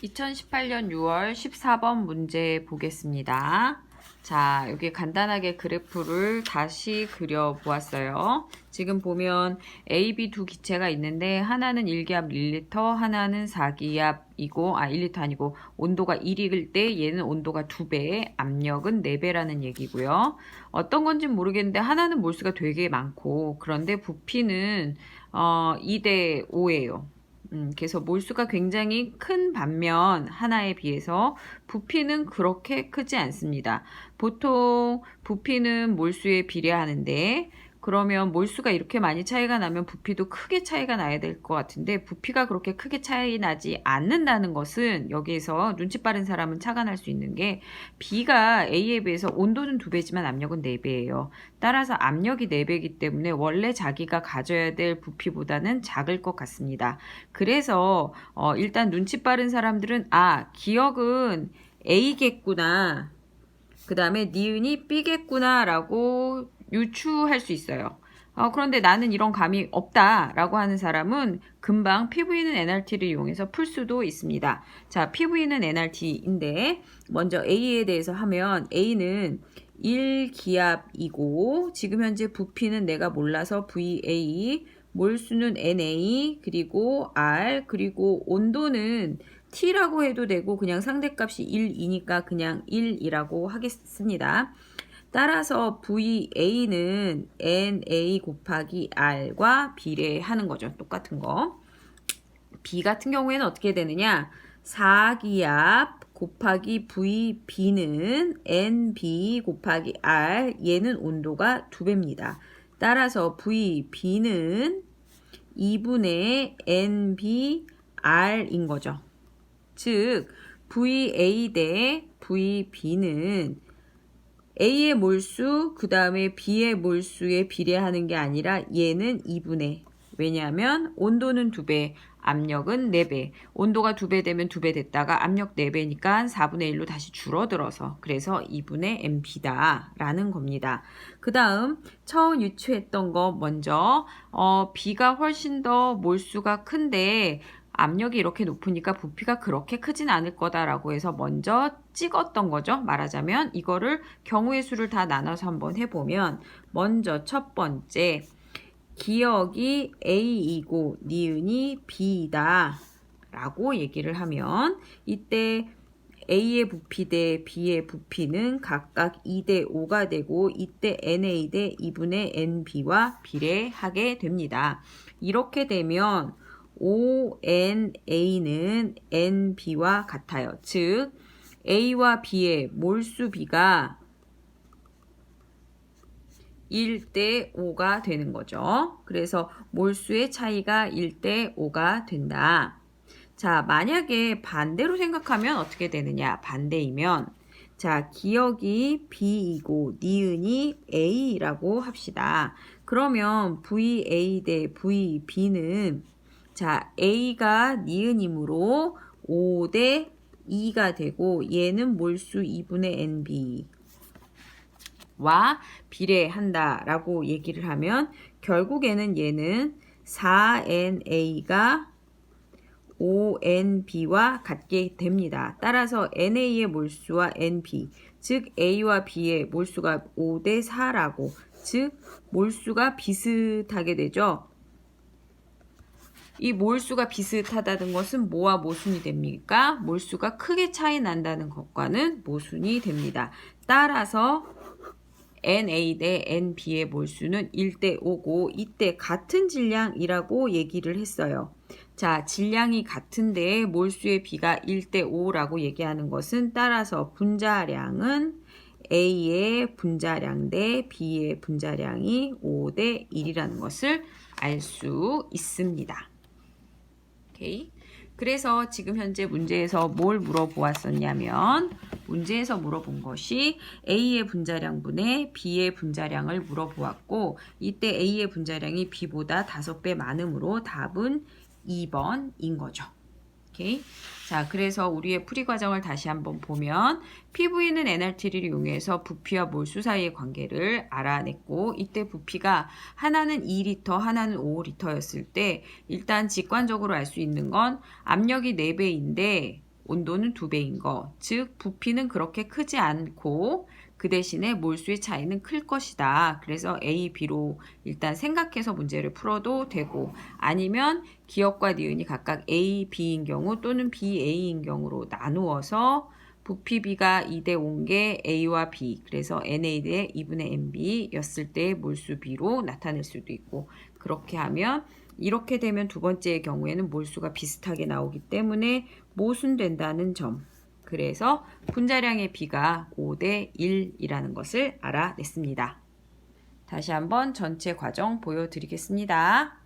2018년 6월 14번 문제 보겠습니다. 자, 여기 간단하게 그래프를 다시 그려보았어요. 지금 보면 A, B 두 기체가 있는데 하나는 1기압 1리터, 하나는 4기압이고 1리터 아니고 온도가 1일 때 얘는 온도가 2배, 압력은 4배라는 얘기고요. 어떤 건지 모르겠는데 하나는 몰수가 되게 많고 그런데 부피는 2대 5예요. 그래서 몰수가 굉장히 큰 반면 하나에 비해서 부피는 그렇게 크지 않습니다. 보통 부피는 몰수에 비례하는데 그러면 몰수가 이렇게 많이 차이가 나면 부피도 크게 차이가 나야 될 것 같은데 부피가 그렇게 크게 차이 나지 않는다는 것은 여기에서 눈치 빠른 사람은 착안할 수 있는 게 B가 A에 비해서 온도는 2배지만 압력은 4배예요. 따라서 압력이 4배이기 때문에 원래 자기가 가져야 될 부피보다는 작을 것 같습니다. 그래서 일단 눈치 빠른 사람들은 기억은 A겠구나. 그 다음에 니은이 B겠구나 라고 유추할 수 있어요. 그런데 나는 이런 감이 없다 라고 하는 사람은 금방 PV는 NRT를 이용해서 풀 수도 있습니다. 자, PV는 NRT인데 먼저 A에 대해서 하면 A는 1기압이고 지금 현재 부피는 내가 몰라서 VA, 몰수는 NA, 그리고 R, 그리고 온도는 T라고 해도 되고 그냥 상대값이 1이니까 그냥 1이라고 하겠습니다. 따라서 VA는 NA 곱하기 R과 비례하는 거죠. 똑같은 거. B 같은 경우에는 어떻게 되느냐? 4기압 곱하기 VB는 NB 곱하기 R, 얘는 온도가 2배입니다. 따라서 VB는 2분의 NBR인 거죠. 즉 VA 대 VB는 A의 몰수 그 다음에 B의 몰수에 비례하는 게 아니라 얘는 2분의 왜냐하면 온도는 2배, 압력은 4배. 온도가 2배 되면 2배 됐다가 압력 4배니까 4분의 1로 다시 줄어들어서 그래서 2분의 NB다 라는 겁니다. 그 다음 처음 유추했던 거 먼저 B가 훨씬 더 몰수가 큰데 압력이 이렇게 높으니까 부피가 그렇게 크진 않을 거다라고 해서 먼저 찍었던 거죠. 말하자면 이거를 경우의 수를 다 나눠서 한번 해보면 먼저 첫 번째 기억이 A이고 니은이 B다 라고 얘기를 하면 이때 A의 부피 대 B의 부피는 각각 2대 5가 되고 이때 NA 대 2분의 NB와 비례하게 됩니다. 이렇게 되면 ONA는 NB와 같아요. 즉 A와 B의 몰수 비가 1대 5가 되는 거죠. 그래서 몰수의 차이가 1대 5가 된다. 자, 만약에 반대로 생각하면 어떻게 되느냐? 반대이면 자, 기억이 B이고 니은이 A라고 합시다. 그러면 VA 대 VB는 자, A가 니은이므로 5대 2가 되고 얘는 몰수 2분의 NB 와 비례한다라고 얘기를 하면 결국에는 얘는 4NA가 5NB와 같게 됩니다. 따라서 NA의 몰수와 NB, 즉 A와 B의 몰수가 5대 4라고, 즉 몰수가 비슷하게 되죠. 이 몰수가 비슷하다는 것은 뭐와 모순이 됩니까? 몰수가 크게 차이 난다는 것과는 모순이 됩니다. 따라서 NA 대 NB의 몰수는 1대 5고 이때 같은 질량이라고 얘기를 했어요. 자, 질량이 같은데 몰수의 비가 1대 5라고 얘기하는 것은 따라서 분자량은 A의 분자량 대 B의 분자량이 5대 1이라는 것을 알 수 있습니다. 오케이. 그래서 지금 현재 문제에서 뭘 물어보았었냐면 문제에서 물어본 것이 A의 분자량분의 B의 분자량을 물어보았고 이때 A의 분자량이 B보다 5배 많으므로 답은 2번인 거죠. 오케이. 자, 그래서 우리의 풀이 과정을 다시 한번 보면 PV는 NRT를 이용해서 부피와 몰수 사이의 관계를 알아냈고 이때 부피가 하나는 2리터, 하나는 5리터였을 때 일단 직관적으로 알 수 있는 건 압력이 4배인데 온도는 2배인 거. 즉 부피는 그렇게 크지 않고 그 대신에 몰수의 차이는 클 것이다. 그래서 A, B로 일단 생각해서 문제를 풀어도 되고 아니면 기억과 니은이 각각 A, B인 경우 또는 B, A인 경우로 나누어서 부피 B가 2대 5인 게 A와 B, 그래서 NA 대 2분의 NB 였을 때 몰수 B로 나타낼 수도 있고 그렇게 하면 이렇게 되면 두 번째의 경우에는 몰수가 비슷하게 나오기 때문에 모순된다는 점. 그래서 분자량의 B가 5대 1이라는 것을 알아냈습니다. 다시 한번 전체 과정 보여드리겠습니다.